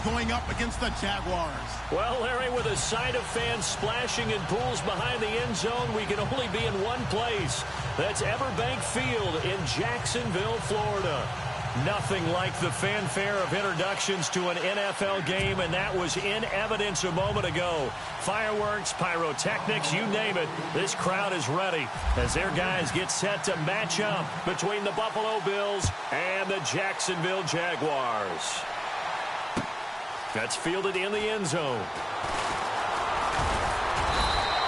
going up against the Jaguars. Well, Larry, with a sight of fans splashing in pools behind the end zone, we can only be in one place. That's Everbank Field in Jacksonville, Florida. Nothing like the fanfare of introductions to an NFL game, and that was in evidence a moment ago. Fireworks, pyrotechnics, you name it. This crowd is ready as their guys get set to match up between the Buffalo Bills and the Jacksonville Jaguars. That's fielded in the end zone.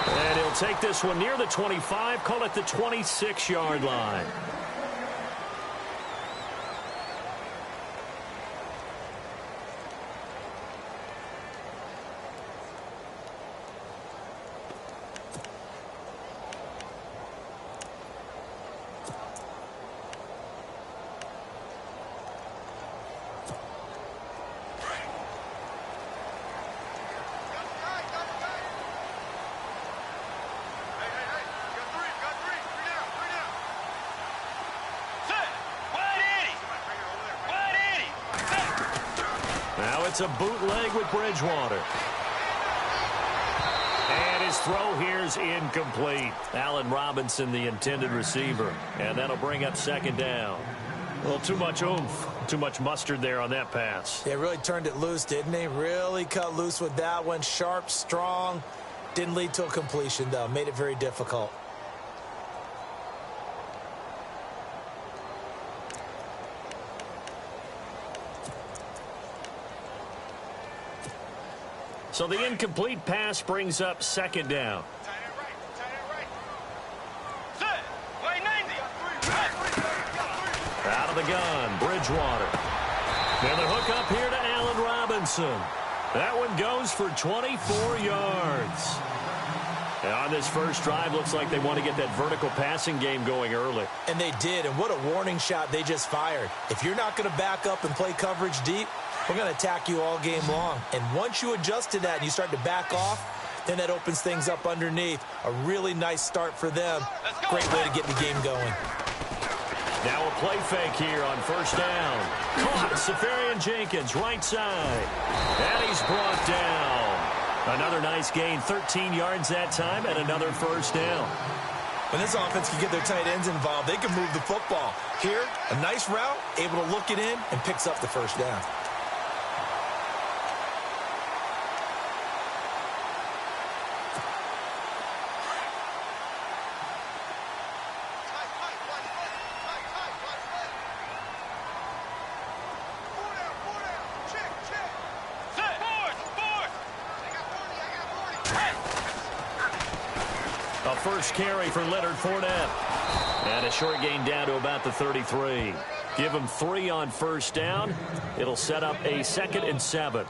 And he'll take this one near the 25, call it the 26-yard line. It's a bootleg with Bridgewater. And his throw here is incomplete. Allen Robinson, the intended receiver. And that'll bring up second down. Well, too much oomph, too much mustard there on that pass. They really turned it loose, didn't they? Really cut loose with that one. Sharp, strong. Didn't lead to a completion, though. Made it very difficult. So the incomplete pass brings up second down. Out of the gun, Bridgewater. And the hook up here to Allen Robinson. That one goes for 24 yards. And on this first drive, looks like they want to get that vertical passing game going early. And they did, and what a warning shot they just fired. If you're not going to back up and play coverage deep, we're going to attack you all game long. And once you adjust to that and you start to back off, then that opens things up underneath. A really nice start for them. Great way to get the game going. Now a play fake here on first down. Caught Safarian Jenkins, right side. And he's brought down. Another nice gain, 13 yards that time, and another first down. When this offense can get their tight ends involved, they can move the football. Here, a nice route, able to look it in, and picks up the first down. First carry for Leonard Fournette. And a short gain down to about the 33. Give him 3 on first down. It'll set up a 2nd and 7.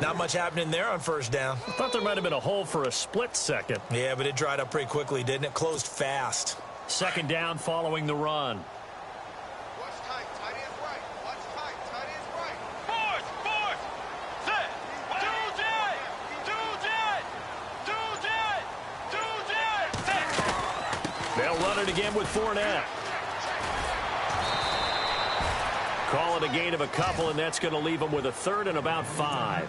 Not much happening there on first down. I thought there might have been a hole for a split second. Yeah, but it dried up pretty quickly, didn't it? Closed fast. Second down following the run. They'll run it again with Fournette. Call it a gain of a couple, and that's going to leave them with a 3rd and about 5.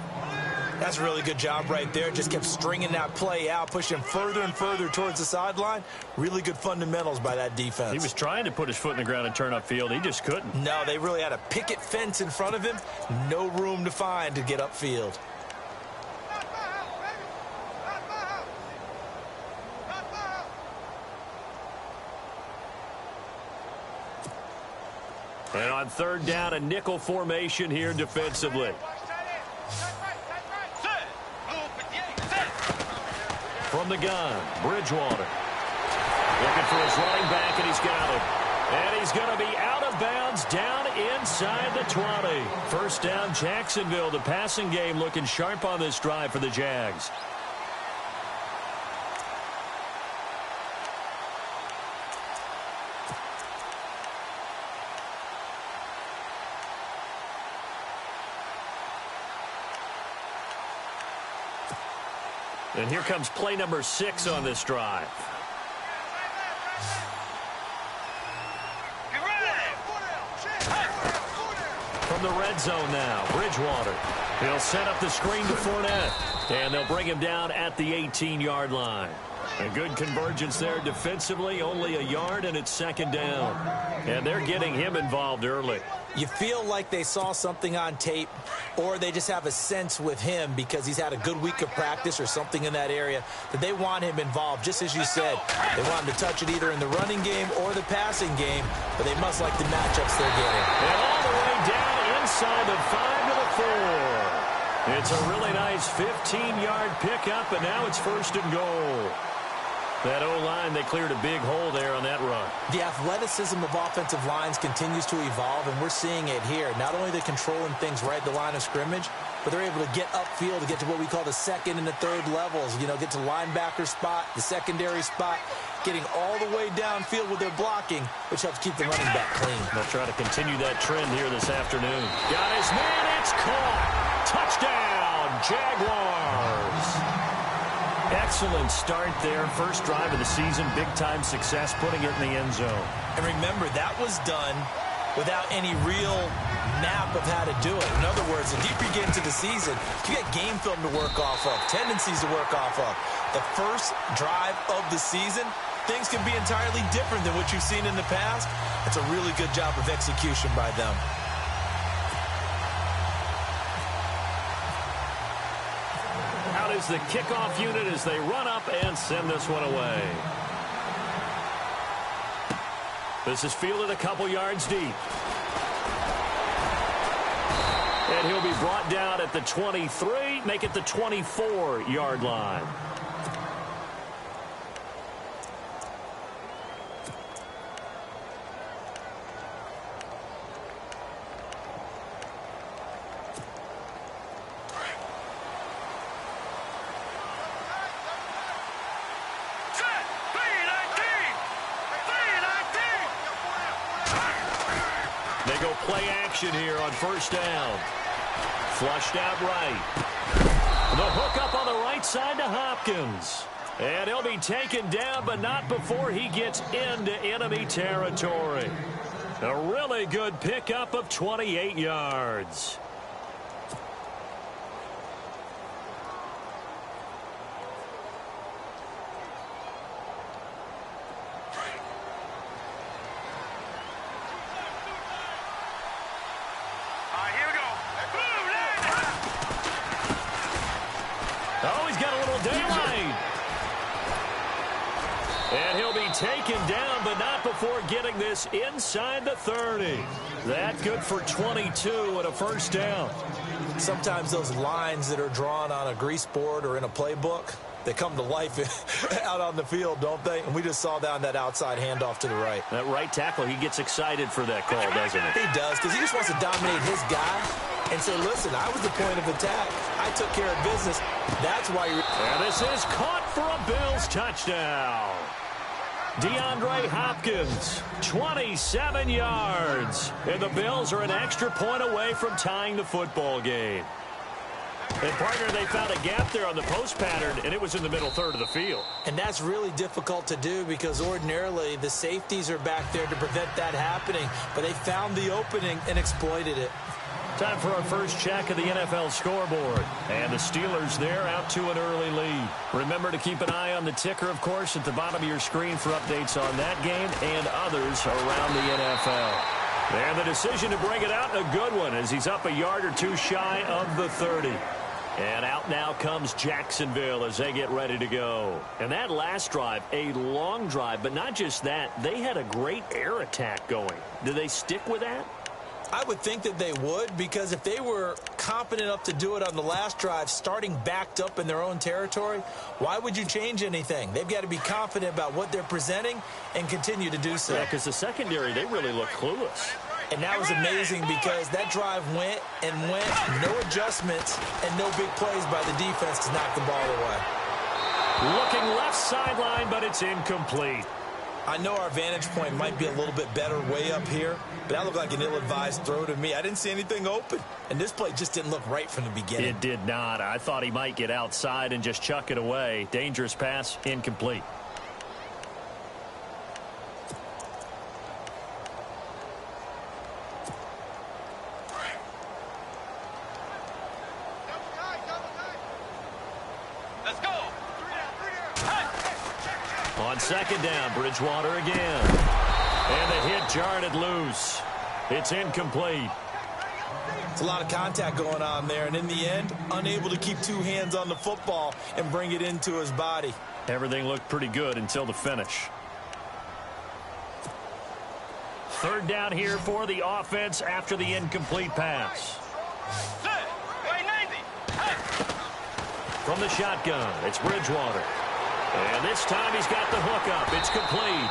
That's a really good job right there. Just kept stringing that play out, pushing further and further towards the sideline. Really good fundamentals by that defense. He was trying to put his foot in the ground and turn upfield. He just couldn't. No, they really had a picket fence in front of him. No room to find to get upfield. And on third down, a nickel formation here defensively. From the gun, Bridgewater. Looking for his running back, and he's got it. And he's going to be out of bounds down inside the 20. First down, Jacksonville. The passing game looking sharp on this drive for the Jags. And here comes play number 6 on this drive. From the red zone now. Bridgewater. He'll set up the screen to Fournette. And they'll bring him down at the 18-yard line. A good convergence there defensively, only a yard, and it's second down. And they're getting him involved early. You feel like they saw something on tape, or they just have a sense with him because he's had a good week of practice or something in that area that they want him involved. Just as you said, they want him to touch it either in the running game or the passing game, but they must like the matchups they're getting. And all the way down inside the 5 to the 4. It's a really nice 15-yard pickup, and now it's first and goal. That O-line, they cleared a big hole there on that run. The athleticism of offensive lines continues to evolve, and we're seeing it here. Not only are they controlling things right at the line of scrimmage, but they're able to get upfield to get to what we call the second and the third levels. You know, get to linebacker spot, the secondary spot, getting all the way downfield with their blocking, which helps keep the running back clean. They'll try to continue that trend here this afternoon. Got his man, it's caught. Touchdown, Jaguars. Excellent start there. First drive of the season, big-time success, putting it in the end zone. And remember, that was done without any real map of how to do it. In other words, the deeper you get into the season, you get game film to work off of, tendencies to work off of. The first drive of the season, things can be entirely different than what you've seen in the past. It's a really good job of execution by them. Is the kickoff unit as they run up and send this one away. This is fielded a couple yards deep. And he'll be brought down at the 23, make it the 24-yard line. Play action here on first down. Flushed out right. The hook up on the right side to Hopkins. And he'll be taken down, but not before he gets into enemy territory. A really good pickup of 28 yards. Taken down, but not before getting this inside the 30. That good for 22 and a first down. Sometimes those lines that are drawn on a grease board or in a playbook, they come to life out on the field, don't they? And we just saw down that outside handoff to the right. That right tackle, he gets excited for that call, doesn't he? He does, because he just wants to dominate his guy and say, listen, I was the point of attack. I took care of business. That's why you're... And this is caught for a Bills touchdown. DeAndre Hopkins, 27 yards. And the Bills are an extra point away from tying the football game. And, partner, they found a gap there on the post pattern, and it was in the middle third of the field. And that's really difficult to do because ordinarily the safeties are back there to prevent that happening. But they found the opening and exploited it. Time for our first check of the NFL scoreboard. And the Steelers there out to an early lead. Remember to keep an eye on the ticker, of course, at the bottom of your screen for updates on that game and others around the NFL. And the decision to bring it out, a good one, as he's up a yard or two shy of the 30. And out now comes Jacksonville as they get ready to go. And that last drive, a long drive, but not just that, they had a great air attack going. Do they stick with that? I would think that they would, because if they were confident enough to do it on the last drive, starting backed up in their own territory, why would you change anything? They've got to be confident about what they're presenting and continue to do so. Yeah, because the secondary, they really look clueless. And that was amazing because that drive went and went, no adjustments and no big plays by the defense to knock the ball away. Looking left sideline, but it's incomplete. I know our vantage point might be a little bit better way up here, but that looked like an ill-advised throw to me. I didn't see anything open, and this play just didn't look right from the beginning. It did not. I thought he might get outside and just chuck it away. Dangerous pass, incomplete. On second down, Bridgewater again. And the hit jarred it loose. It's incomplete. It's a lot of contact going on there, and in the end, unable to keep two hands on the football and bring it into his body. Everything looked pretty good until the finish. Third down here for the offense after the incomplete pass. From the shotgun, it's Bridgewater. And this time he's got the hook up. It's complete.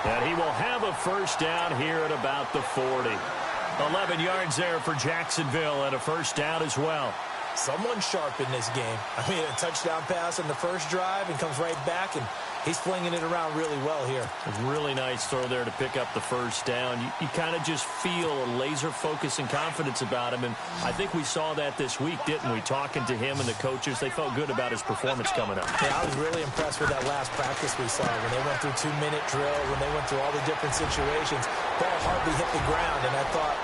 And he will have a first down here at about the 40. 11 yards there for Jacksonville and a first down as well. Someone sharp in this game. I mean, a touchdown pass on the first drive and comes right back, and he's flinging it around really well here. A really nice throw there to pick up the first down. You kind of just feel a laser focus and confidence about him, and I think we saw that this week, didn't we? Talking to him and the coaches, they felt good about his performance coming up. Yeah, I was really impressed with that last practice we saw when they went through 2-minute drill, when they went through all the different situations. Ball hardly hit the ground, and I thought,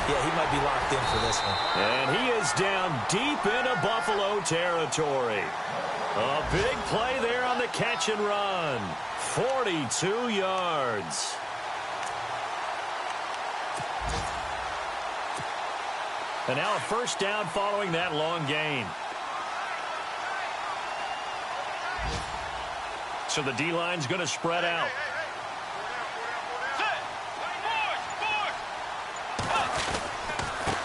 yeah, he might be locked in for this one. And he is down deep into Buffalo territory. A big play there on the catch and run. 42 yards. And now a first down following that long gain. So the D-line's going to spread out.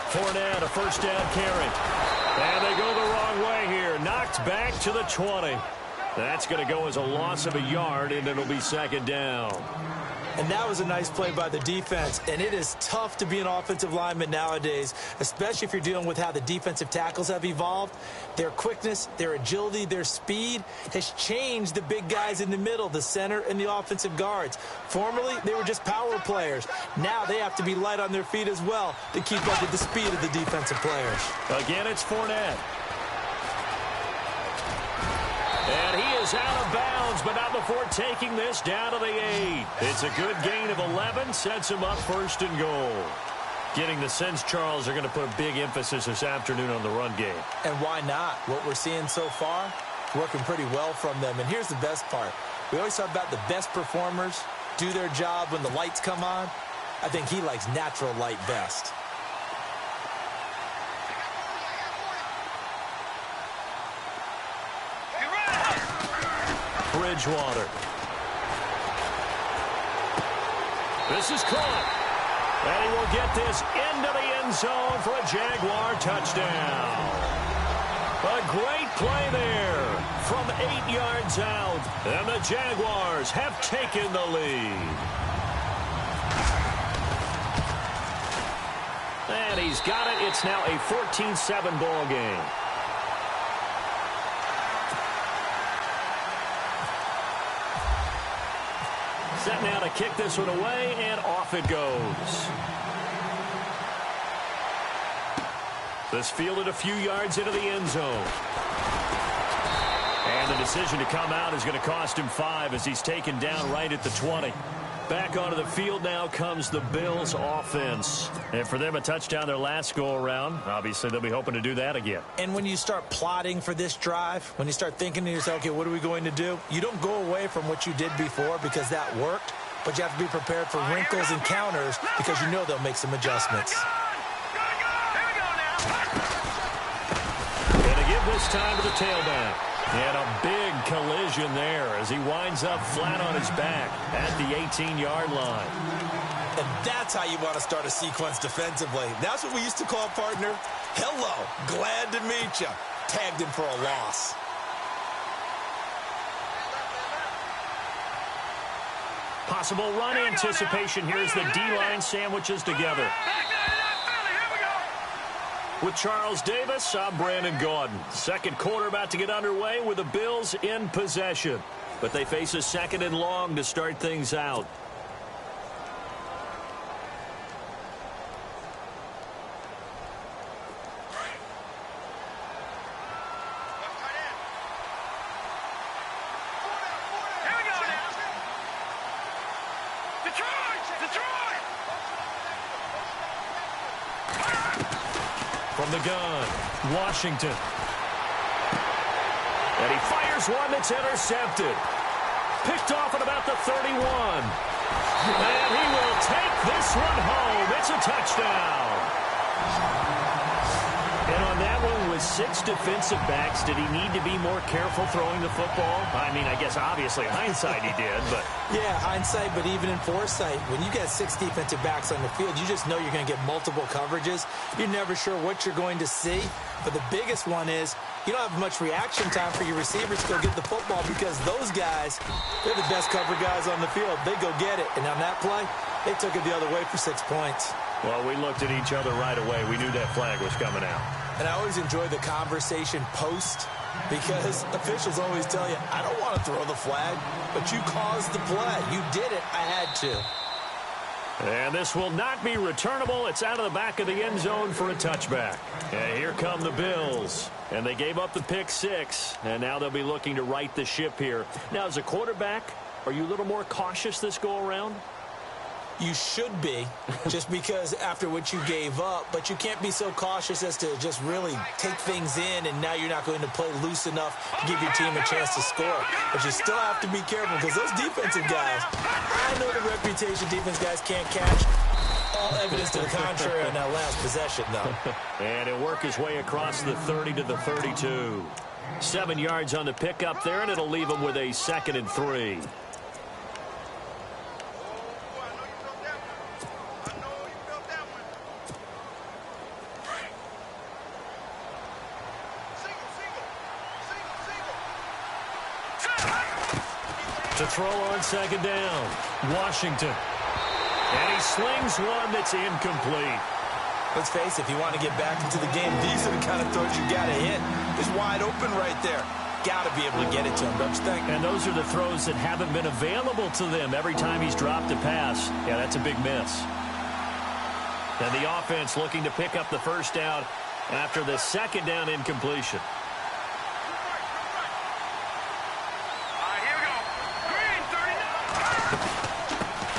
Fournette, a first down carry. And they go the wrong way here. Knocked back to the 20. That's going to go as a loss of a yard, and it'll be second down. And that was a nice play by the defense. And it is tough to be an offensive lineman nowadays, especially if you're dealing with how the defensive tackles have evolved. Their quickness, their agility, their speed has changed the big guys in the middle, the center and the offensive guards. Formerly, they were just power players. Now they have to be light on their feet as well to keep up with the speed of the defensive players. Again, it's Fournette. And he is out of bounds, but not before taking this down to the 8. It's a good gain of 11, sets him up first and goal. Getting the sense, Charles, are going to put a big emphasis this afternoon on the run game. And why not? What we're seeing so far, working pretty well from them. And here's the best part. We always talk about the best performers do their job when the lights come on. I think he likes natural light best. Bridgewater. This is caught. And he will get this into the end zone for a Jaguar touchdown. A great play there from 8 yards out. And the Jaguars have taken the lead. And he's got it. It's now a 14-7 ball game. Set now to kick this one away, and off it goes. This fielded a few yards into the end zone. And the decision to come out is going to cost him 5 as he's taken down right at the 20. Back onto the field now comes the Bills offense. And for them, a touchdown their last go-around. Obviously, they'll be hoping to do that again. And when you start plotting for this drive, when you start thinking to yourself, okay, what are we going to do? You don't go away from what you did before because that worked, but you have to be prepared for wrinkles and counters because you know they'll make some adjustments. And to give this time to the tailback. And a big collision there as he winds up flat on his back at the 18-yard line. And that's how you want to start a sequence defensively. That's what we used to call, partner, hello, glad to meet you. Tagged him for a loss. Possible run anticipation here as the D-line sandwiches together. With Charles Davis, I'm Brandon Gaudin. Second quarter about to get underway with the Bills in possession. But they face a second and long to start things out. From the gun, Washington. And he fires one that's intercepted. picked off at about the 31. And he will take this one home. It's a touchdown. And on that one, with 6 defensive backs, did he need to be more careful throwing the football? I mean, I guess obviously hindsight he did, but... Yeah, hindsight, but even in foresight, when you got 6 defensive backs on the field, you just know you're going to get multiple coverages. You're never sure what you're going to see. But the biggest one is you don't have much reaction time for your receivers to go get the football because those guys, they're the best cover guys on the field. They go get it. And on that play, they took it the other way for 6 points. Well, we looked at each other right away. We knew that flag was coming out. And I always enjoy the conversation post because officials always tell you, I don't want to throw the flag, but you caused the play. You did it. I had to. And this will not be returnable. It's out of the back of the end zone for a touchback. And here come the Bills. And they gave up the pick 6, and now they'll be looking to right the ship here. Now, as a quarterback, are you a little more cautious this go-around? You should be, just because after what you gave up, but you can't be so cautious as to just really take things in, and now you're not going to play loose enough to give your team a chance to score. But you still have to be careful because those defensive guys, I know the reputation defense guys can't catch. All evidence to the contrary on that last possession, though. And he'll work his way across the 30 to the 32. 7 yards on the pickup there, and it'll leave him with a 2nd and 3. To throw on 2nd down, Washington. And he slings one that's incomplete. Let's face it, if you want to get back into the game, these are the kind of throws you got to hit. He's wide open right there. Got to be able to get it to him, don't you think? And those are the throws that haven't been available to them every time he's dropped a pass. Yeah, that's a big miss. And the offense looking to pick up the 1st down after the 2nd down incompletion.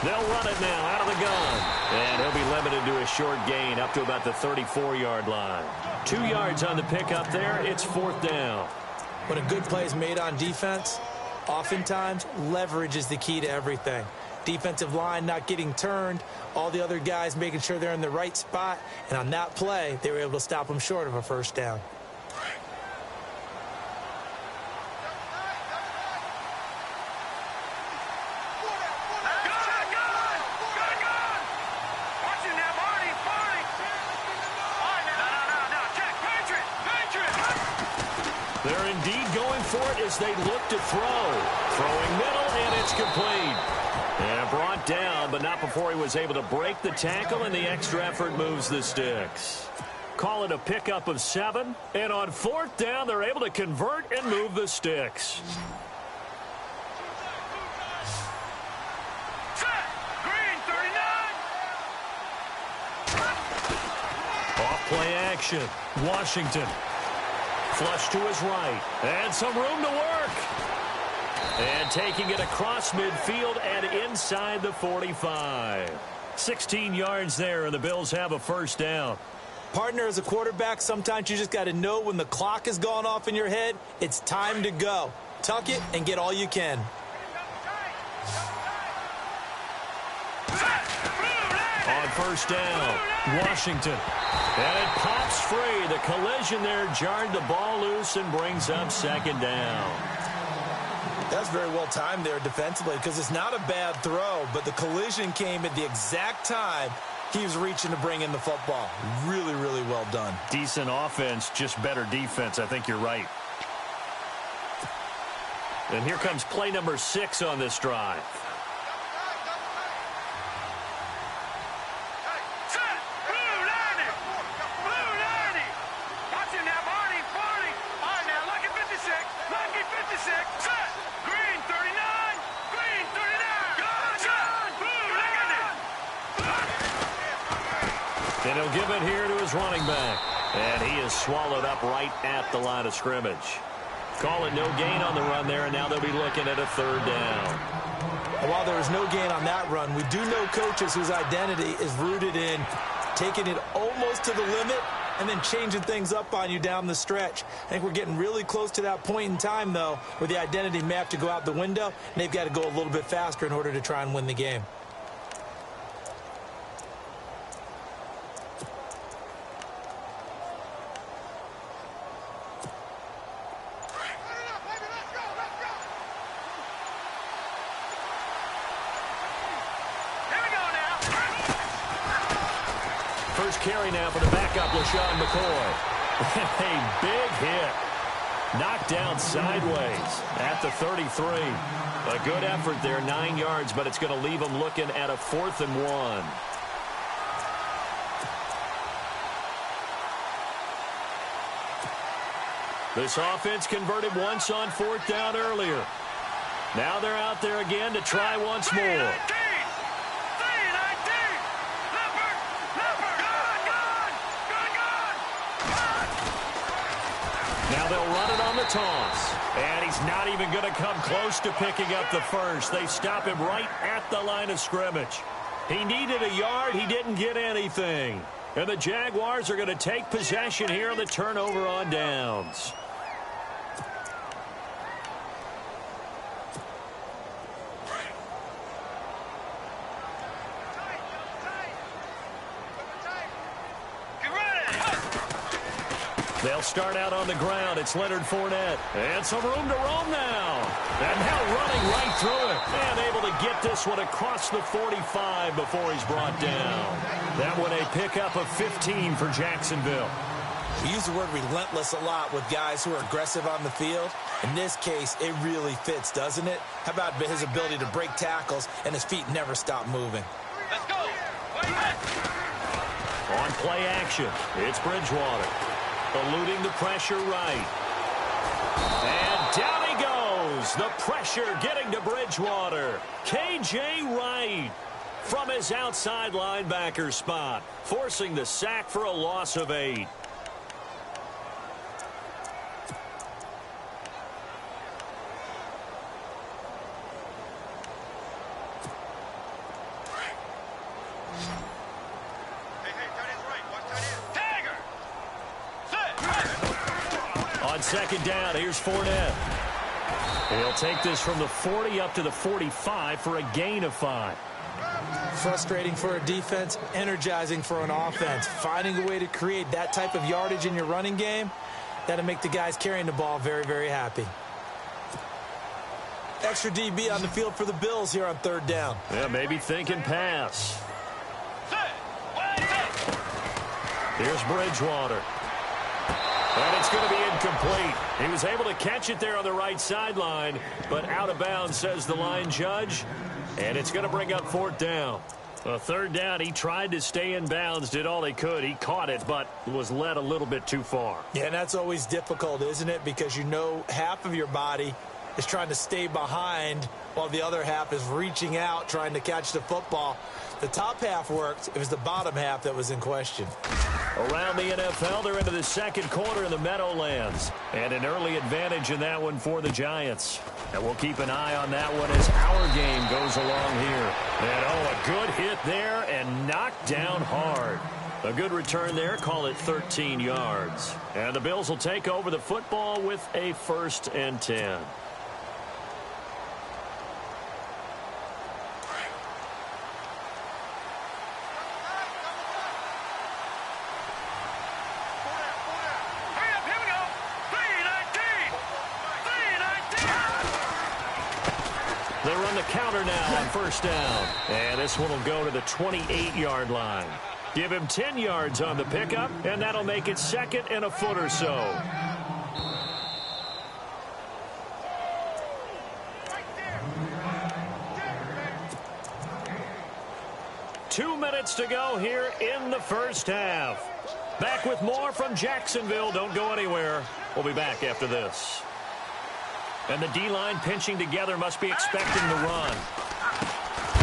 They'll run it now out of the gun. And he'll be limited to a short gain up to about the 34-yard line. 2 yards on the pickup there. It's 4th down. When a good play is made on defense, oftentimes leverage is the key to everything. Defensive line not getting turned, all the other guys making sure they're in the right spot. And on that play, they were able to stop them short of a 1st down. They're indeed going for it as they look to throw. Throwing middle, and it's complete. And brought down, but not before he was able to break the tackle, and the extra effort moves the sticks. Call it a pickup of 7. And on 4th down, they're able to convert and move the sticks. Off-play action. Washington. Flush to his right. And some room to work. And taking it across midfield and inside the 45. 16 yards there, and the Bills have a 1st down. Partner, as a quarterback, sometimes you just got to know when the clock has gone off in your head, it's time to go. Tuck it and get all you can. On 1st down, Washington. And it pops free. The collision there jarred the ball loose and brings up 2nd down. That's very well timed there defensively because it's not a bad throw, but the collision came at the exact time he was reaching to bring in the football. Really, really well done. Decent offense, just better defense. I think you're right. And here comes play number 6 on this drive. And he'll give it here to his running back. And he is swallowed up right at the line of scrimmage. Call it no gain on the run there, and now they'll be looking at a 3rd down. And while there was no gain on that run, we do know coaches whose identity is rooted in taking it almost to the limit and then changing things up on you down the stretch. I think we're getting really close to that point in time, though, where the identity may have to go out the window, and they've got to go a little bit faster in order to try and win the game. First carry now for the backup, LaShawn McCoy. A big hit. Knocked down sideways at the 33. A good effort there, 9 yards, but it's going to leave them looking at a 4th and 1. This offense converted once on 4th down earlier. Now they're out there again to try once more. Now they'll run it on the toss. And he's not even going to come close to picking up the first. They stop him right at the line of scrimmage. He needed a yard. He didn't get anything. And the Jaguars are going to take possession here on the turnover on downs. They'll start out on the ground. It's Leonard Fournette. And some room to roam now. And now running right through it. And able to get this one across the 45 before he's brought down. That one a pickup of 15 for Jacksonville. We use the word relentless a lot with guys who are aggressive on the field. In this case, it really fits, doesn't it? How about his ability to break tackles and his feet never stop moving? Let's go. On play action, it's Bridgewater. Eluding the pressure right. And down he goes. The pressure getting to Bridgewater. K.J. Wright from his outside linebacker spot, forcing the sack for a loss of 8. On second down, here's Fournette. He'll take this from the 40 up to the 45 for a gain of 5. Frustrating for a defense, energizing for an offense. Finding a way to create that type of yardage in your running game, that'll make the guys carrying the ball very, very happy. Extra DB on the field for the Bills here on 3rd down. Yeah, maybe thinking pass. Here's Bridgewater. And it's going to be incomplete. He was able to catch it there on the right sideline, but out of bounds, says the line judge. And it's going to bring up 4th down. 3rd down, he tried to stay in bounds, did all he could. He caught it, but was led a little bit too far. Yeah, and that's always difficult, isn't it? Because you know half of your body is trying to stay behind while the other half is reaching out, trying to catch the football. The top half worked. It was the bottom half that was in question. Around the NFL, they're into the 2nd quarter in the Meadowlands. And an early advantage in that one for the Giants. And we'll keep an eye on that one as our game goes along here. And, oh, a good hit there and knocked down hard. A good return there, call it 13 yards. And the Bills will take over the football with a 1st and 10. They run the counter now on 1st down. And this one will go to the 28-yard line. Give him 10 yards on the pickup, and that'll make it 2nd and a foot or so. Two minutes to go here in the 1st half. Back with more from Jacksonville. Don't go anywhere. We'll be back after this. And the D-line pinching together, must be expecting the run.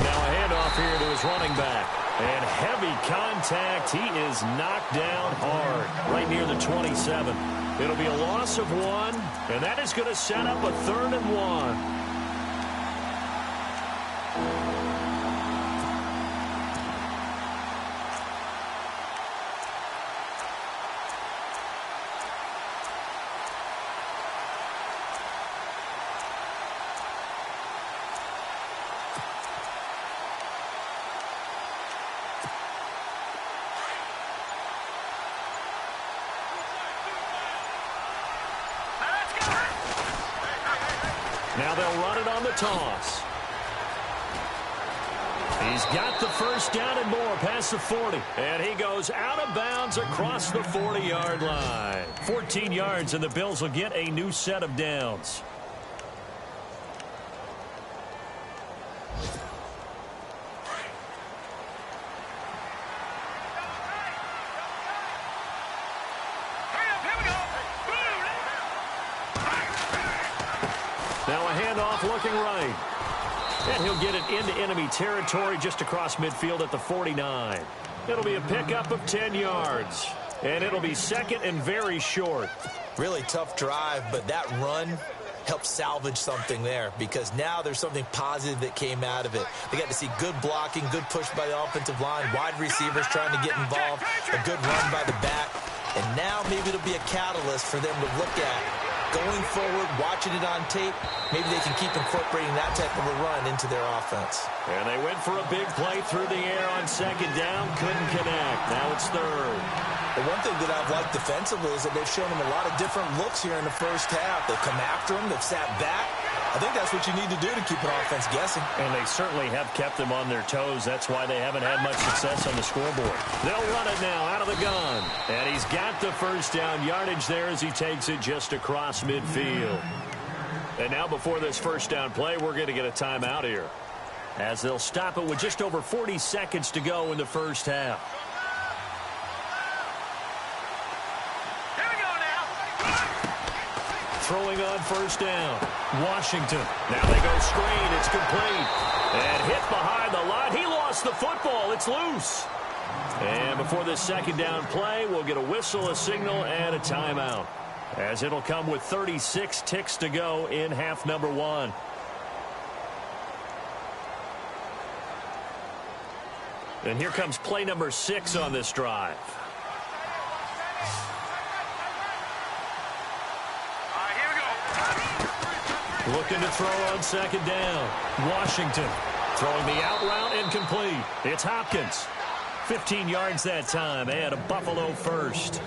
Now a handoff here to his running back. And heavy contact. He is knocked down hard right near the 27. It'll be a loss of 1, and that is going to set up a 3rd and 1. Now they'll run it on the toss. He's got the first down and more past the 40. And he goes out of bounds across the 40-yard line. 14 yards, and the Bills will get a new set of downs. Now a handoff looking right. And he'll get it into enemy territory just across midfield at the 49. It'll be a pickup of 10 yards. And it'll be second and very short. Really tough drive, but that run helped salvage something there because now there's something positive that came out of it. They got to see good blocking, good push by the offensive line, wide receivers trying to get involved, a good run by the back. And now maybe it'll be a catalyst for them to look at going forward, watching it on tape. Maybe they can keep incorporating that type of a run into their offense. And they went for a big play through the air on second down. Couldn't connect. Now it's third. The one thing that I've liked defensively is that they've shown them a lot of different looks here in the first half. They've come after them. They've sat back. I think that's what you need to do to keep an offense guessing. And they certainly have kept them on their toes. That's why they haven't had much success on the scoreboard. They'll run it now out of the gun. And he's got the first down yardage there as he takes it just across midfield. And now before this first down play, we're going to get a timeout here, as they'll stop it with just over 40 seconds to go in the first half. Here we go now. Throwing on first down. Washington. Now they go screen. It's complete. And hit behind the line. He lost the football. It's loose. And before this second down play, we'll get a whistle, a signal, and a timeout, as it'll come with 36 ticks to go in half number one. And here comes play number 6 on this drive. Looking to throw on second down. Washington throwing the out route incomplete. It's Hopkins. 15 yards that time, and a Buffalo first.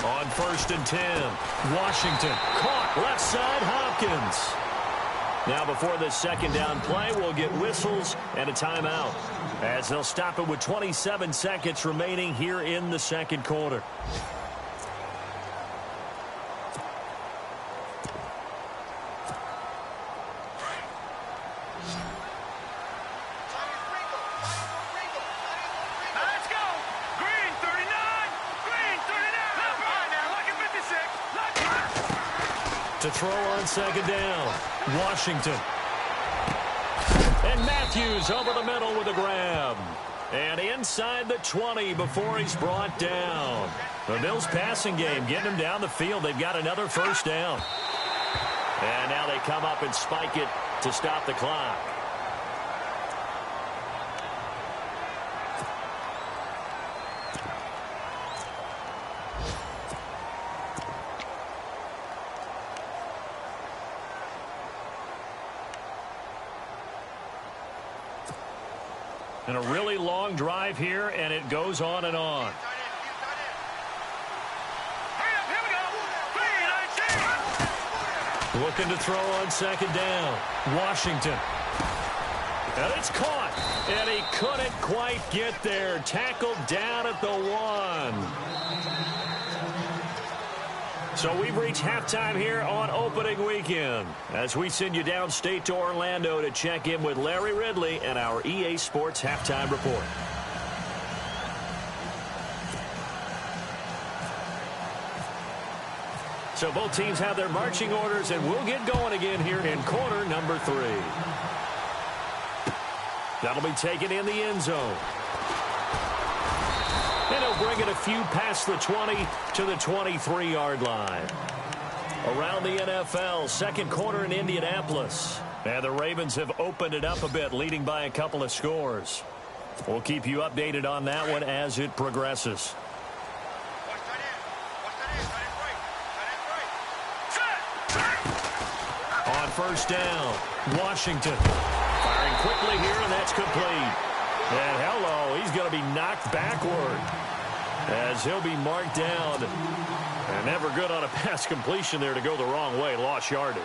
On first and 10, Washington caught left side Hopkins. Now before this second down play, we'll get whistles and a timeout, as they'll stop it with 27 seconds remaining here in the second quarter. To throw on second down, Washington. And Matthews over the middle with a grab. And inside the 20 before he's brought down. The Bills passing game getting him down the field. They've got another first down. And now they come up and spike it to stop the clock. And a really long drive here, and it goes on and on. Looking to throw on second down. Washington. And it's caught. And he couldn't quite get there. Tackled down at the 1. So we've reached halftime here on opening weekend, as we send you downstate to Orlando to check in with Larry Ridley and our EA Sports Halftime Report. So both teams have their marching orders, and we'll get going again here in quarter number 3. That'll be taken in the end zone. And he'll bring it a few past the 20 to the 23-yard line. Around the NFL, second quarter in Indianapolis. And the Ravens have opened it up a bit, leading by a couple of scores. We'll keep you updated on that one as it progresses. On first down, Washington firing quickly here, and that's complete. And hello, he's going to be knocked backward as he'll be marked down. And never good on a pass completion there to go the wrong way. Lost yardage.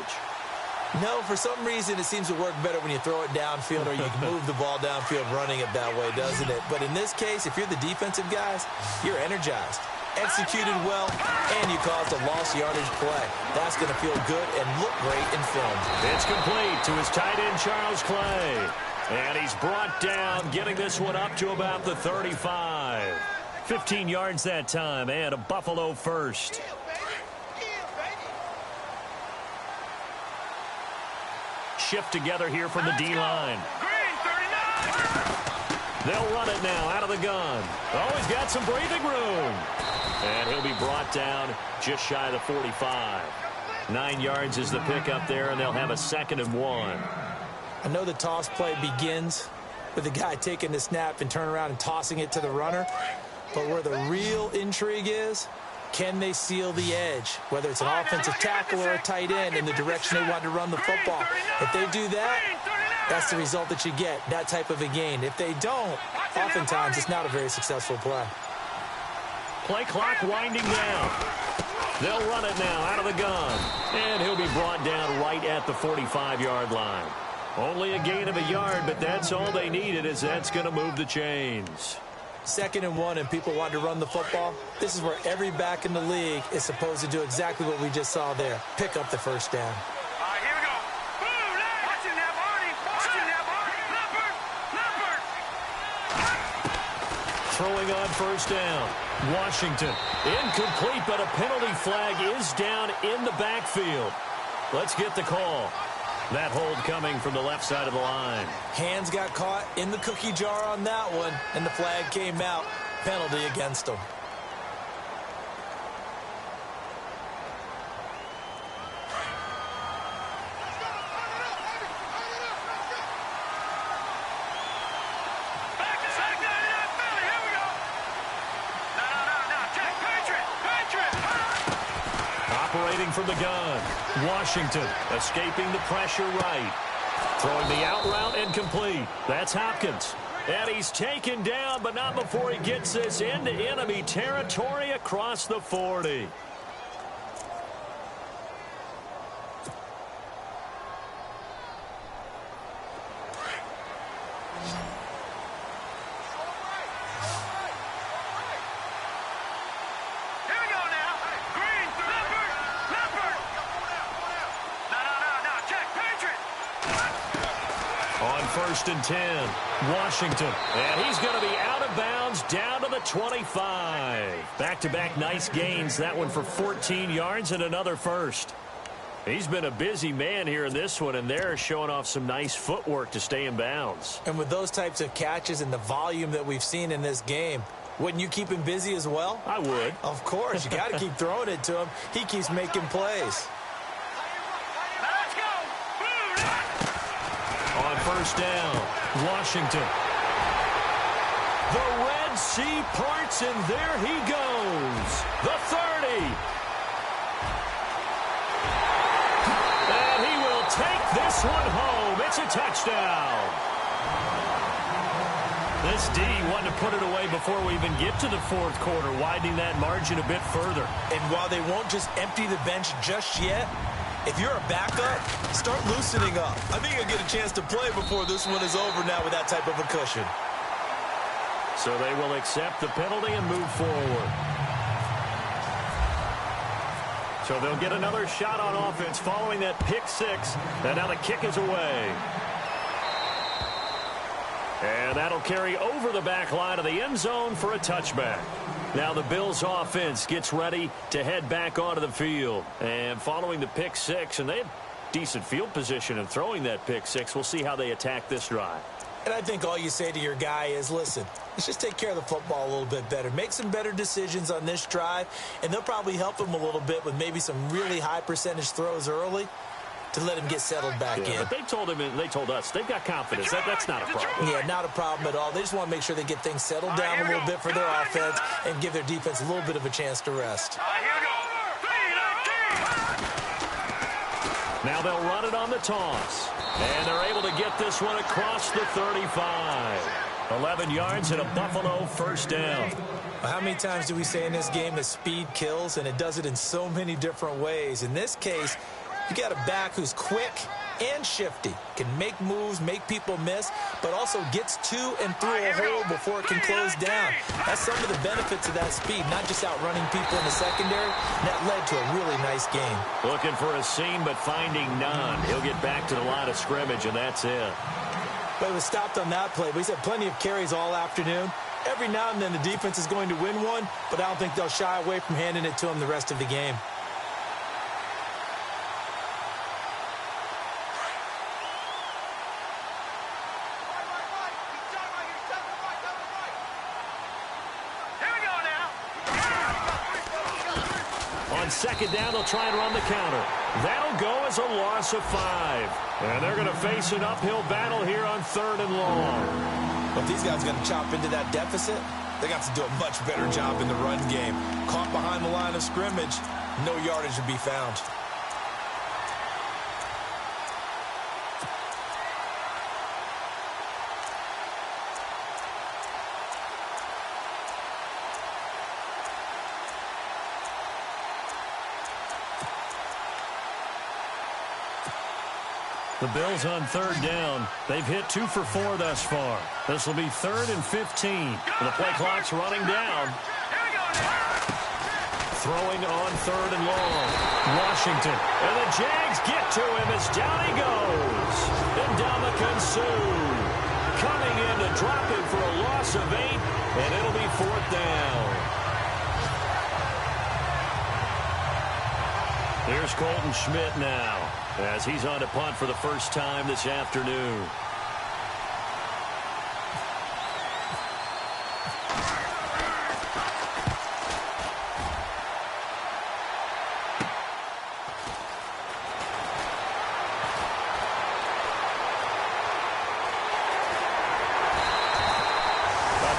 No, for some reason it seems to work better when you throw it downfield or you can move the ball downfield running it that way, doesn't it? But in this case, if you're the defensive guys, you're energized, executed well, and you caused a lost yardage play. That's going to feel good and look great in film. It's complete to his tight end, Charles Clay. And he's brought down, getting this one up to about the 35. 15 yards that time, and a Buffalo first. Shift together here from the D-line. They'll run it now out of the gun. Oh, he's got some breathing room. And he'll be brought down just shy of the 45. 9 yards is the pickup there, and they'll have a 2nd and 1. I know the toss play begins with the guy taking the snap and turn around and tossing it to the runner. But where the real intrigue is, can they seal the edge, whether it's an offensive tackle or a tight end in the direction they want to run the football? If they do that, that's the result that you get, that type of a gain. If they don't, oftentimes it's not a very successful play. Play clock winding down. They'll run it now out of the gun. And he'll be brought down right at the 45-yard line. Only a gain of a yard, but that's all they needed, as that's going to move the chains. 2nd and 1, and people want to run the football. This is where every back in the league is supposed to do exactly what we just saw there. Pick up the first down. All right, here we go. Boom, watching that, Barney. Watching that, Barney. Throwing on first down. Washington. Incomplete, but a penalty flag is down in the backfield. Let's get the call. That hold coming from the left side of the line. Hands got caught in the cookie jar on that one, and the flag came out. Penalty against them. Operating from the gun. Washington escaping the pressure right. Throwing the out route and complete. That's Hopkins. And he's taken down, but not before he gets this into enemy territory across the 40. First and 10, Washington. And he's going to be out of bounds down to the 25. Back-to-back nice gains. That one for 14 yards and another first. He's been a busy man here in this one, and they're showing off some nice footwork to stay in bounds. And with those types of catches and the volume that we've seen in this game, wouldn't you keep him busy as well? I would. Of course. You got to keep throwing it to him. He keeps making plays. First down, Washington. The Red Sea parts, and there he goes. The 30. And he will take this one home. It's a touchdown. This D wanted to put it away before we even get to the fourth quarter, widening that margin a bit further. And while they won't just empty the bench just yet, if you're a backup, start loosening up. I think you'll get a chance to play before this one is over now with that type of a cushion. So they will accept the penalty and move forward. So they'll get another shot on offense following that pick six. And now the kick is away. And that'll carry over the back line of the end zone for a touchback. Now the Bills offense gets ready to head back onto the field. And following the pick six, and they have decent field position in throwing that pick six. We'll see how they attack this drive. And I think all you say to your guy is, listen, let's just take care of the football a little bit better. Make some better decisions on this drive, and they'll probably help him a little bit with maybe some really high percentage throws early. to let him get settled back in. But they told us, they've got confidence. That's not a problem. Yeah, not a problem at all. They just want to make sure they get things settled down a little bit for their offense and give their defense a little bit of a chance to rest. Now they'll run it on the toss. And they're able to get this one across the 35. 11 yards and a Buffalo first down. Well, how many times do we say in this game that speed kills, and it does it in so many different ways? In this case, you got a back who's quick and shifty, can make moves, make people miss, but also gets to and through a hole before it can close down. That's some of the benefits of that speed, not just outrunning people in the secondary. And that led to a really nice game. Looking for a seam, but finding none. He'll get back to the line of scrimmage, and that's it. But it was stopped on that play. But he's had plenty of carries all afternoon. Every now and then the defense is going to win one, but I don't think they'll shy away from handing it to him the rest of the game. On second down, they'll try and run the counter. That'll go as a loss of 5. And they're going to face an uphill battle here on 3rd and long. But if these guys are going to chop into that deficit, they got to do a much better job in the run game. Caught behind the line of scrimmage, no yardage to be found. The Bills on 3rd down. They've hit 2 for 4 thus far. This will be 3rd and 15. The play clock's running down. Throwing on 3rd and long. Washington. And the Jags get to him as down he goes. Ndamukong Suh coming in to drop him for a loss of 8. And it'll be 4th down. Here's Colton Schmidt now, as he's on to punt for the first time this afternoon.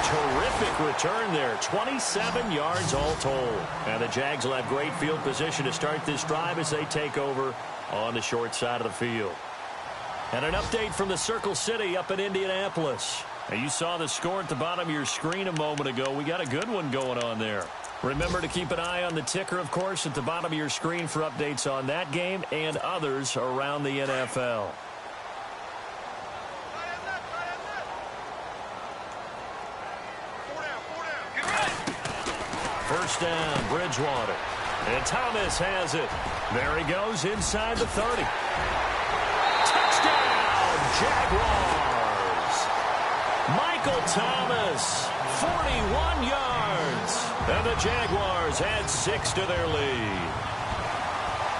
Terrific return there. 27 yards all told. And the Jags will have great field position to start this drive as they take over on the short side of the field. And an update from the Circle City up in Indianapolis. Now, you saw the score at the bottom of your screen a moment ago. We got a good one going on there. Remember to keep an eye on the ticker, of course, at the bottom of your screen for updates on that game and others around the NFL. First down, Bridgewater. And Thomas has it. There he goes inside the 30. Touchdown, Jaguars. Michael Thomas, 41 yards. And the Jaguars add 6 to their lead.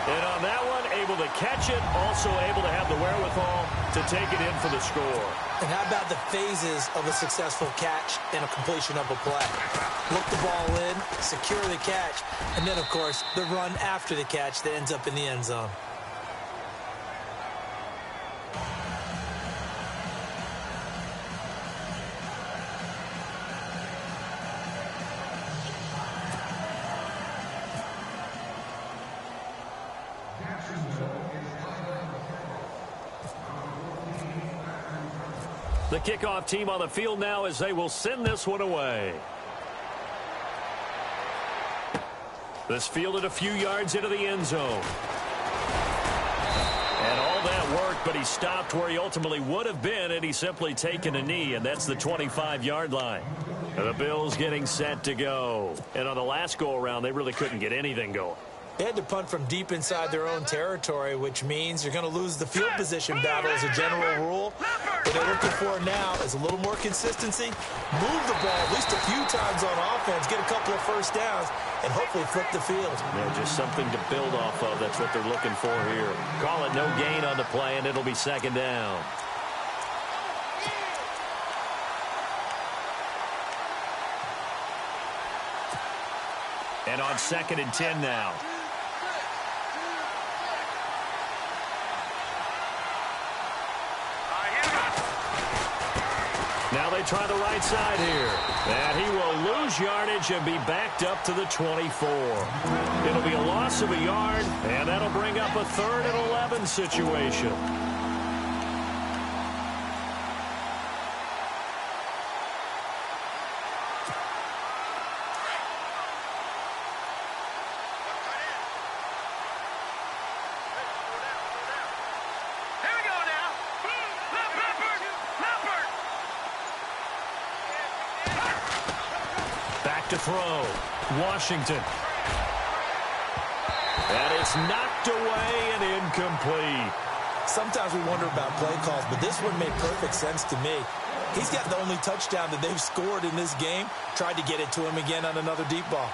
And on that one, able to catch it, also able to have the wherewithal to take it in for the score. And how about the phases of a successful catch and a completion of a play? Look the ball in, secure the catch, and then, of course, the run after the catch that ends up in the end zone. The kickoff team on the field now as they will send this one away. This fielded a few yards into the end zone. And all that worked, but he stopped where he ultimately would have been had he simply taken a knee, and that's the 25-yard line. And the Bills getting set to go. And on the last go-around, they really couldn't get anything going. They had to punt from deep inside their own territory, which means you're going to lose the field position battle as a general rule. What they're looking for now is a little more consistency, move the ball at least a few times on offense, get a couple of first downs, and hopefully flip the field. Yeah, just something to build off of. That's what they're looking for here. Call it no gain on the play, and it'll be second down. And on 2nd and 10 now. Now they try the right side here. And he will lose yardage and be backed up to the 24. It'll be a loss of a yard, and that'll bring up a 3rd and 11 situation. To throw. Washington. And it's knocked away and incomplete. Sometimes we wonder about play calls, but this one made perfect sense to me. He's got the only touchdown that they've scored in this game. Tried to get it to him again on another deep ball.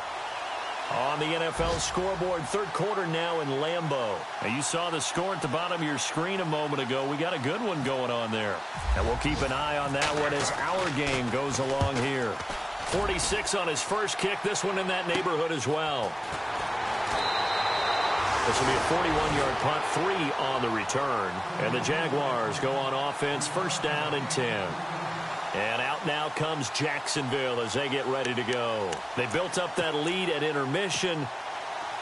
On the NFL scoreboard, 3rd quarter now in Lambeau. Now you saw the score at the bottom of your screen a moment ago. We got a good one going on there. And we'll keep an eye on that one as our game goes along here. 46 on his first kick. This one in that neighborhood as well. This will be a 41-yard punt, 3 on the return. And the Jaguars go on offense, 1st down and 10. And out now comes Jacksonville as they get ready to go. They built up that lead at intermission,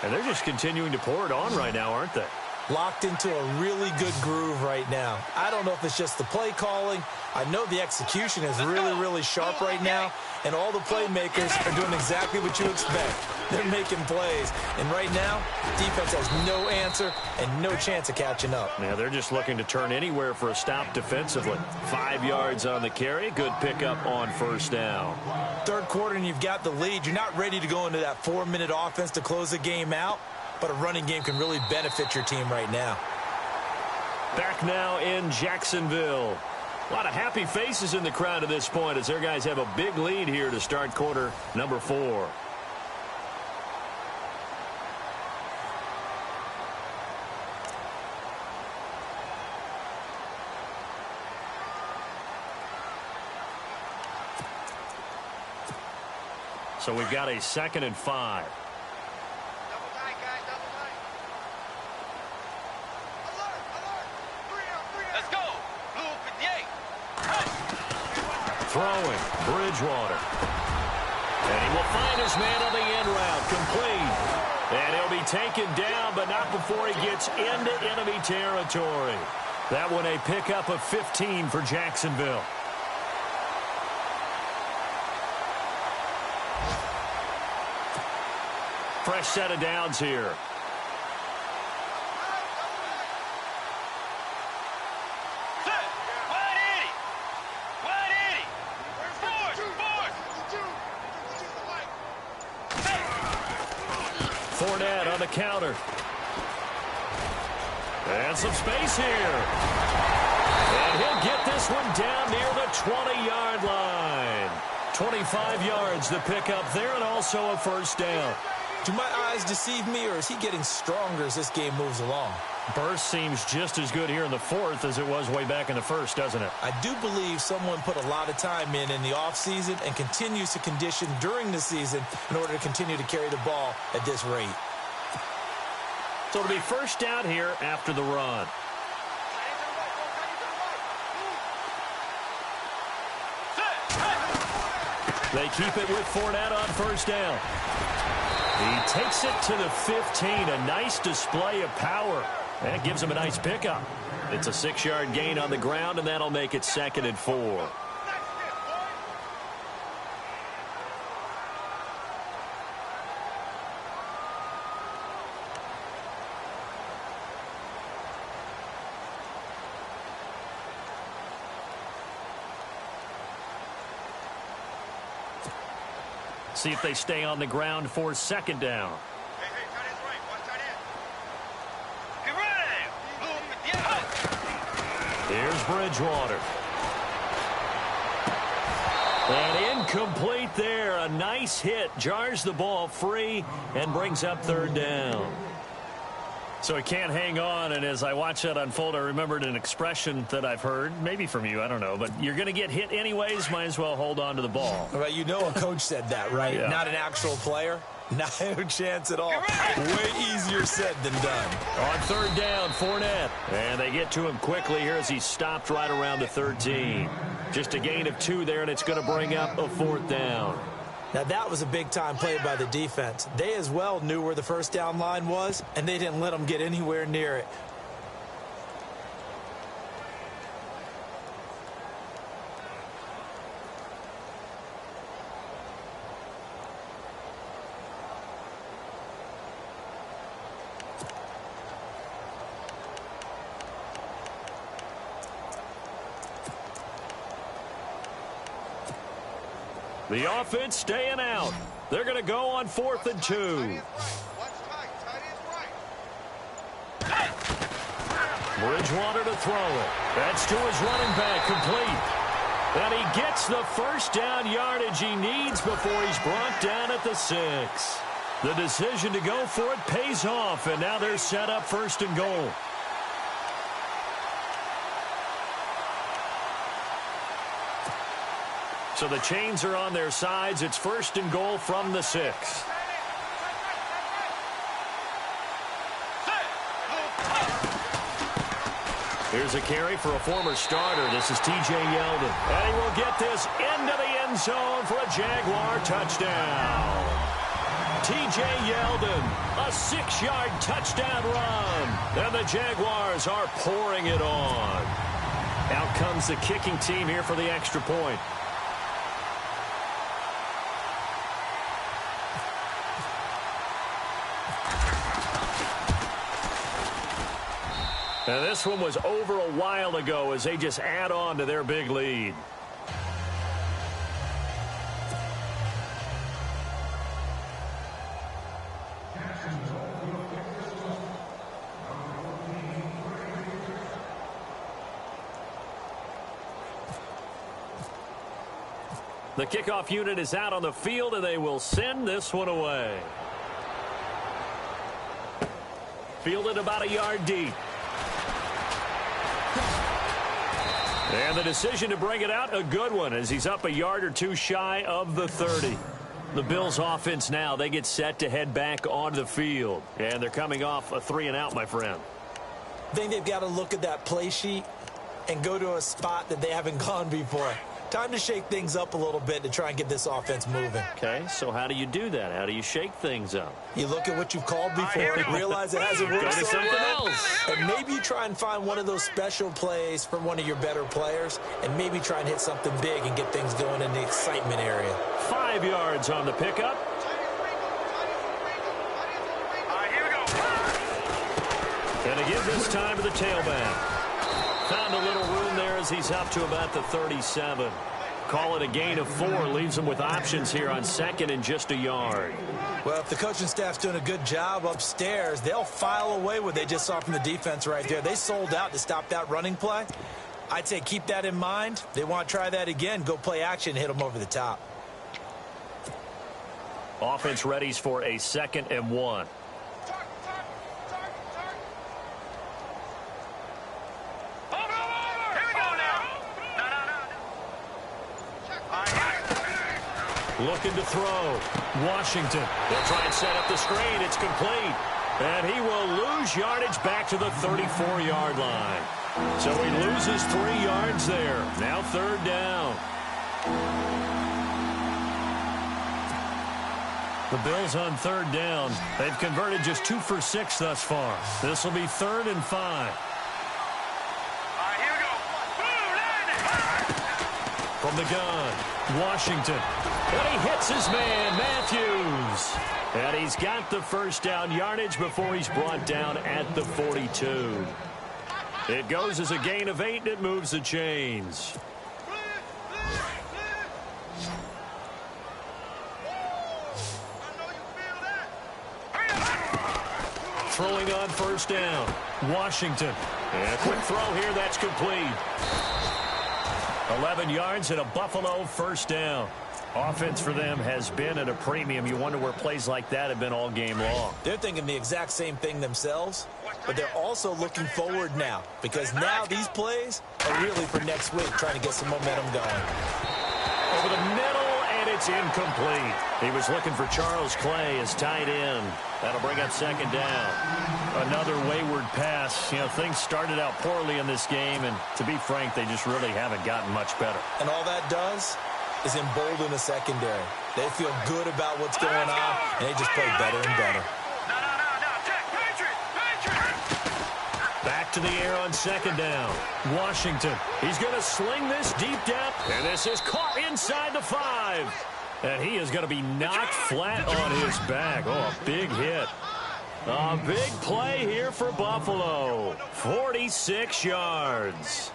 and they're just continuing to pour it on right now, aren't they? Locked into a really good groove right now. I don't know if it's just the play calling. I know the execution is really, really sharp right now, and all the playmakers are doing exactly what you expect. They're making plays, and right now, defense has no answer and no chance of catching up. Yeah, they're just looking to turn anywhere for a stop defensively. 5 yards on the carry. Good pickup on 1st down. 3rd quarter, and you've got the lead. You're not ready to go into that 4-minute offense to close the game out, but a running game can really benefit your team right now. Back now in Jacksonville. A lot of happy faces in the crowd at this point as their guys have a big lead here to start quarter number 4. So we've got a 2nd and 5. Throwing, Bridgewater. And he will find his man on the end route, complete. And he'll be taken down, but not before he gets into enemy territory. That one a pickup of 15 for Jacksonville. Fresh set of downs here. Fournette on the counter. And some space here. And he'll get this one down near the 20-yard line. 25 yards the pickup there, and also a 1st down. Do my eyes deceive me, or is he getting stronger as this game moves along? Burst seems just as good here in the 4th as it was way back in the 1st, doesn't it? I do believe someone put a lot of time in the offseason and continues to condition during the season in order to continue to carry the ball at this rate. So it'll be 1st down here after the run. They keep it with Fournette on 1st down. He takes it to the 15. A nice display of power. That gives him a nice pickup. It's a 6-yard gain on the ground, and that'll make it 2nd and 4. See if they stay on the ground for 2nd down. Here's Bridgewater. And incomplete there. A nice hit. Jars the ball free and brings up 3rd down. So he can't hang on, and as I watch that unfold, I remembered an expression that I've heard, maybe from you, I don't know, but you're going to get hit anyways, might as well hold on to the ball. Well, you know a coach said that, right? Yeah. Not an actual player. No chance at all. Way easier said than done. On 3rd down, Fournette. And they get to him quickly here as he stopped right around the 13. Just a gain of 2 there, and it's going to bring up a 4th down. Now, that was a big-time play by the defense. They as well knew where the first down line was, and they didn't let them get anywhere near it. The offense staying out. They're going to go on 4th and 2. Bridgewater to throw it. That's to his running back, complete. And he gets the first down yardage he needs before he's brought down at the 6. The decision to go for it pays off, and now they're set up 1st and goal. So the chains are on their sides. It's 1st and goal from the 6. Here's a carry for a former starter. This is T.J. Yeldon. And he will get this into the end zone for a Jaguar touchdown. T.J. Yeldon, a 6-yard touchdown run. And the Jaguars are pouring it on. Out comes the kicking team here for the extra point. And this one was over a while ago as they just add on to their big lead. The kickoff unit is out on the field, and they will send this one away. Fielded about a yard deep. And the decision to bring it out, a good one, as he's up a yard or 2 shy of the 30. The Bills offense now, they get set to head back onto the field. And they're coming off a 3-and-out, my friend. I think they've got to look at that play sheet and go to a spot that they haven't gone before. Time to shake things up a little bit to try and get this offense moving. Okay, so how do you do that? How do you shake things up? You look at what you've called before and realize it hasn't worked so well. And maybe you try and find one of those special plays from one of your better players and maybe try and hit something big and get things going in the excitement area. 5 yards on the pickup. Here we go. And to give this time to the tailback. Found a little room there as he's up to about the 37. Call it a gain of 4. Leaves him with options here on 2nd and just a yard. Well, if the coaching staff's doing a good job upstairs, they'll file away what they just saw from the defense right there. They sold out to stop that running play. I'd say keep that in mind. They want to try that again. Go play action, hit them over the top. Offense readies for a 2nd and 1. Looking to throw. Washington. They'll try and set up the screen. It's complete. And he will lose yardage back to the 34-yard line. So he loses 3 yards there. Now 3rd down. The Bills on 3rd down. They've converted just 2 for 6 thus far. This will be 3rd and 5. Here we go. From the gun, Washington. And he hits his man, Matthews. And he's got the first down yardage before he's brought down at the 42. It goes as a gain of 8, and it moves the chains. Throwing on 1st down, Washington. And a quick throw here, that's complete. 11 yards and a Buffalo 1st down. Offense for them has been at a premium. You wonder where plays like that have been all game long. They're thinking the exact same thing themselves, but they're also looking forward now because now these plays are really for next week, trying to get some momentum going. Over the middle, and it's incomplete. He was looking for Charles Clay as tight end. That'll bring up second down. Another wayward pass. You know, things started out poorly in this game, and to be frank, they just really haven't gotten much better. And all that does is embolden the secondary. They feel good about what's going on, and they just play better and better. Back to the air on second down. Washington. He's going to sling this deep down, and this is caught inside the 5. And he is going to be knocked flat on his back. Oh, a big hit. A big play here for Buffalo. 46 yards.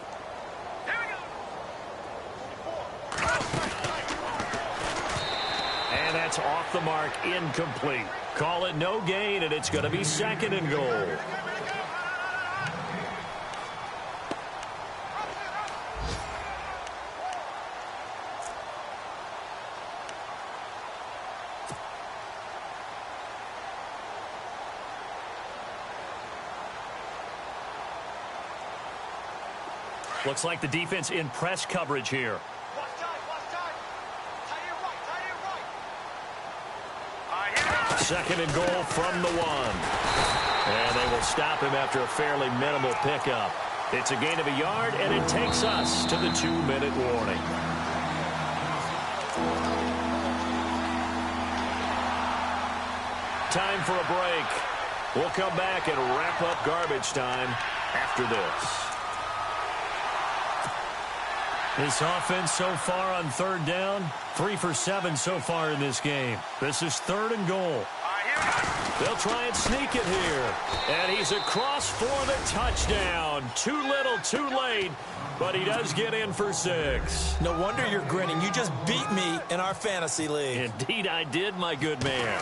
And that's off the mark, incomplete. Call it no gain, and it's going to be second and goal. Looks like the defense in press coverage here. Second and goal from the 1. And they will stop him after a fairly minimal pickup. It's a gain of a yard, and it takes us to the 2-minute warning. Time for a break. We'll come back and wrap up garbage time after this. This offense so far on third down, 3 for 7 so far in this game. This is third and goal. They'll try and sneak it here. And he's across for the touchdown. Too little, too late. But he does get in for 6. No wonder you're grinning. You just beat me in our fantasy league. Indeed I did, my good man.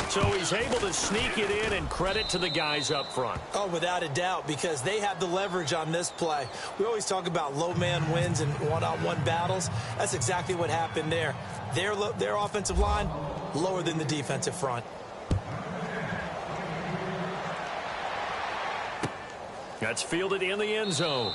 So he's able to sneak it in, and credit to the guys up front. Oh, without a doubt, because they have the leverage on this play. We always talk about low man wins and one-on-one battles. That's exactly what happened there. Their offensive line, lower than the defensive front. That's fielded in the end zone.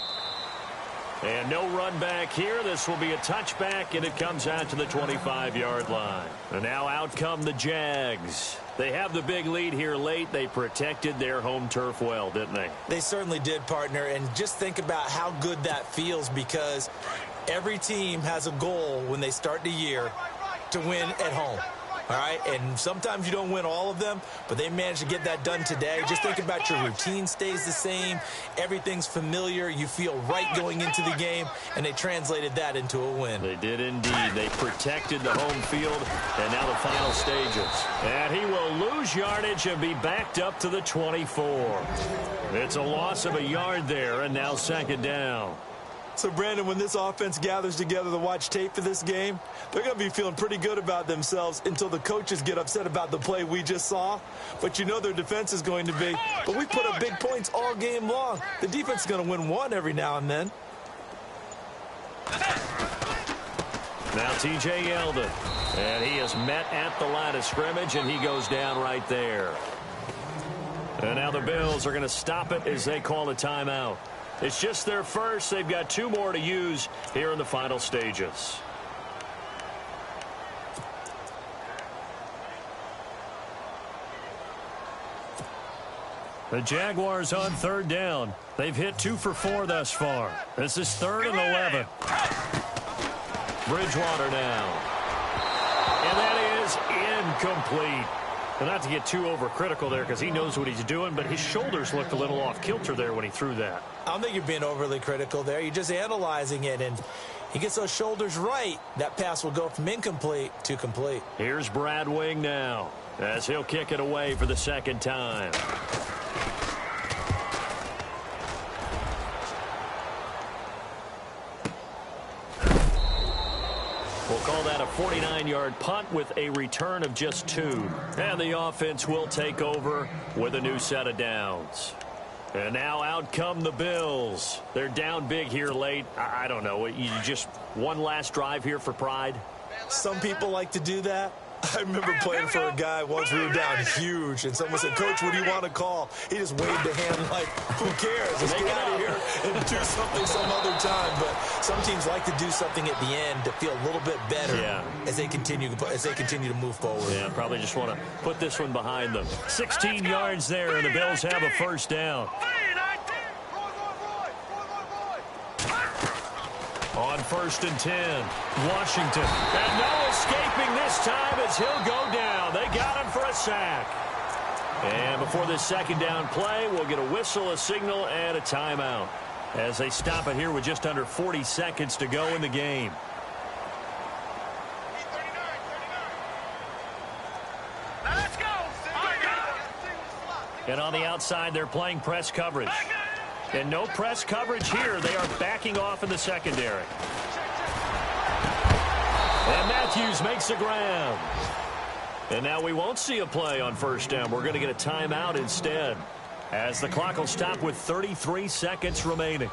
And no run back here. This will be a touchback, and it comes out to the 25-yard line. And now out come the Jags. They have the big lead here late. They protected their home turf well, didn't they? They certainly did, partner. And just think about how good that feels, because every team has a goal when they start the year to win at home. All right, and sometimes you don't win all of them, but they managed to get that done today. Just think about your routine stays the same. Everything's familiar. You feel right going into the game, and they translated that into a win. They did indeed. They protected the home field, and now the final stages. And he will lose yardage and be backed up to the 24. It's a loss of a yard there, and now second down. So, Brandon, when this offense gathers together to watch tape for this game, they're going to be feeling pretty good about themselves until the coaches get upset about the play we just saw. But you know their defense is going to be. But we put up big points all game long. The defense is going to win one every now and then. Now T.J. Yeldon. And he is met at the line of scrimmage, and he goes down right there. And now the Bills are going to stop it as they call a timeout. It's just their first. They've got 2 more to use here in the final stages. The Jaguars on third down. They've hit 2 for 4 thus far. This is third and 11. Bridgewater now. And that is incomplete. And not to get too overcritical there, because he knows what he's doing, but his shoulders looked a little off kilter there when he threw that. I don't think you're being overly critical there. You're just analyzing it, and he gets those shoulders right. That pass will go from incomplete to complete. Here's Brad Wing now, as he'll kick it away for the second time. We'll call that a 49-yard punt with a return of just 2. And the offense will take over with a new set of downs. And now out come the Bills. They're down big here late. I don't know. You just one last drive here for pride? Some people like to do that. I remember playing for a guy once. We were down huge, and someone said, "Coach, what do you want to call?" He just waved a hand like, "Who cares? Let's get out of here and do something some other time." But some teams like to do something at the end to feel a little bit better as they continue to move forward. Yeah, probably just want to put this one behind them. 16 yards there, and the Bills have a first down. On 1st and 10, Washington. And no escaping this time as he'll go down. They got him for a sack. And before this second down play, we'll get a whistle, a signal, and a timeout as they stop it here with just under 40 seconds to go in the game. Let's go. And on the outside, they're playing press coverage. And no press coverage here. They are backing off in the secondary. And Matthews makes the ground. And now we won't see a play on first down. We're going to get a timeout instead, as the clock will stop with 33 seconds remaining.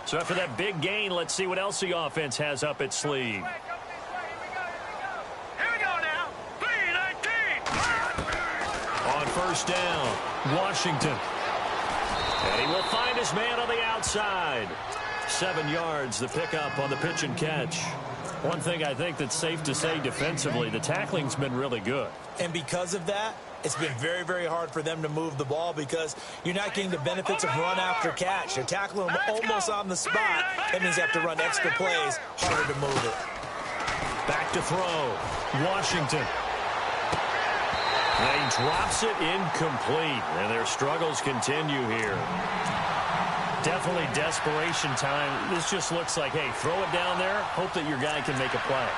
So after that big gain, let's see what else the offense has up its sleeve. Here we go now. 3-19. On first down, Washington. And he will find his man on the outside. 7 yards, the pickup on the pitch and catch. One thing I think that's safe to say defensively, the tackling's been really good. And because of that, it's been very, very hard for them to move the ball because you're not getting the benefits of run after catch. They're tackling them almost on the spot. That means you have to run extra plays, harder to move it. Back to throw, Washington. And he drops it incomplete, and their struggles continue here. Definitely desperation time. This just looks like, hey, throw it down there, hope that your guy can make a play.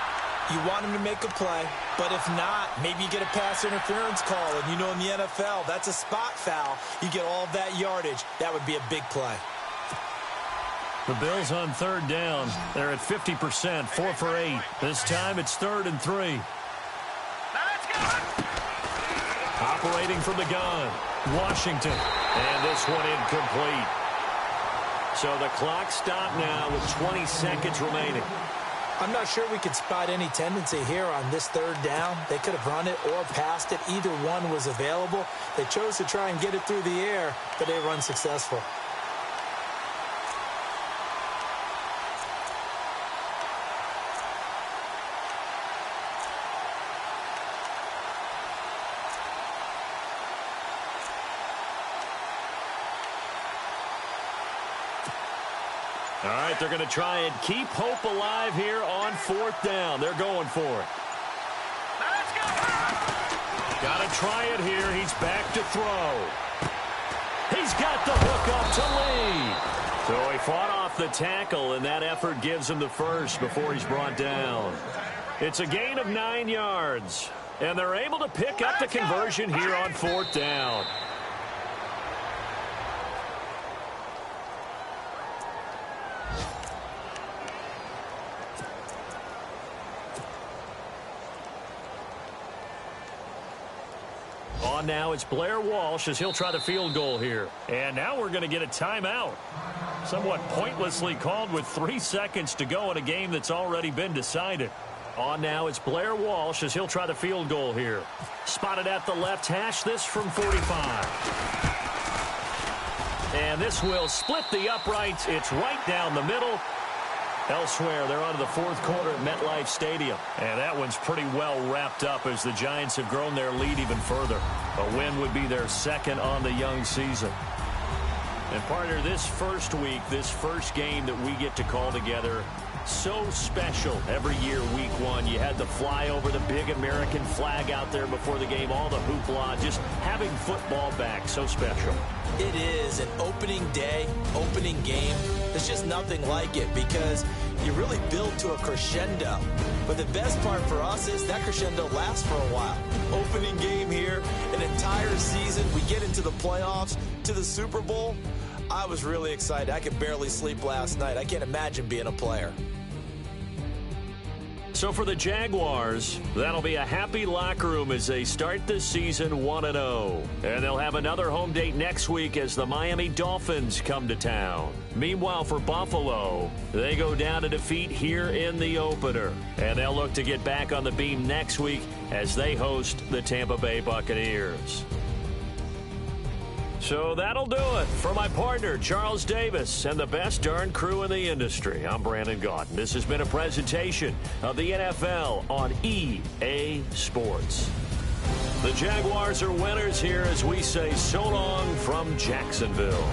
You want him to make a play, but if not, maybe you get a pass interference call, and you know in the NFL, that's a spot foul. You get all of that yardage. That would be a big play. The Bills on third down. They're at 50%, 4 for 8. This time it's 3rd and 3. Let's go. Operating from the gun, Washington. And this one incomplete. So the clock stopped now with 20 seconds remaining. I'm not sure we could spot any tendency here on this third down. They could have run it or passed it. Either one was available. They chose to try and get it through the air, but they were unsuccessful. All right, they're going to try and keep hope alive here on 4th down. They're going for it. Let's go. Got to try it here. He's back to throw. He's got the hook up to lead. So he fought off the tackle, and that effort gives him the first before he's brought down. It's a gain of 9 yards, and they're able to pick up the conversion here on 4th down. On now, it's Blair Walsh as he'll try the field goal here. And now we're going to get a timeout. Somewhat pointlessly called with 3 seconds to go in a game that's already been decided. On now, it's Blair Walsh as he'll try the field goal here. Spotted at the left hash, this from 45. And this will split the uprights. It's right down the middle. Elsewhere, they're on to the 4th quarter at MetLife Stadium. And that one's pretty well wrapped up as the Giants have grown their lead even further. A win would be their 2nd on the young season. And partner, this first week, this first game that we get to call together, so special every year, week 1. You had the flyover, the big American flag out there before the game, all the hoopla, just having football back, so special. It is an opening day, opening game. There's just nothing like it because you really build to a crescendo. But the best part for us is that crescendo lasts for a while. Opening game here, an entire season. We get into the playoffs, to the Super Bowl. I was really excited. I could barely sleep last night. I can't imagine being a player. So for the Jaguars, that'll be a happy locker room as they start the season 1-0. And they'll have another home date next week as the Miami Dolphins come to town. Meanwhile, for Buffalo, they go down to defeat here in the opener. And they'll look to get back on the beam next week as they host the Tampa Bay Buccaneers. So that'll do it. For my partner, Charles Davis, and the best darn crew in the industry, I'm Brandon Gaudin. This has been a presentation of the NFL on EA Sports. The Jaguars are winners here as we say so long from Jacksonville.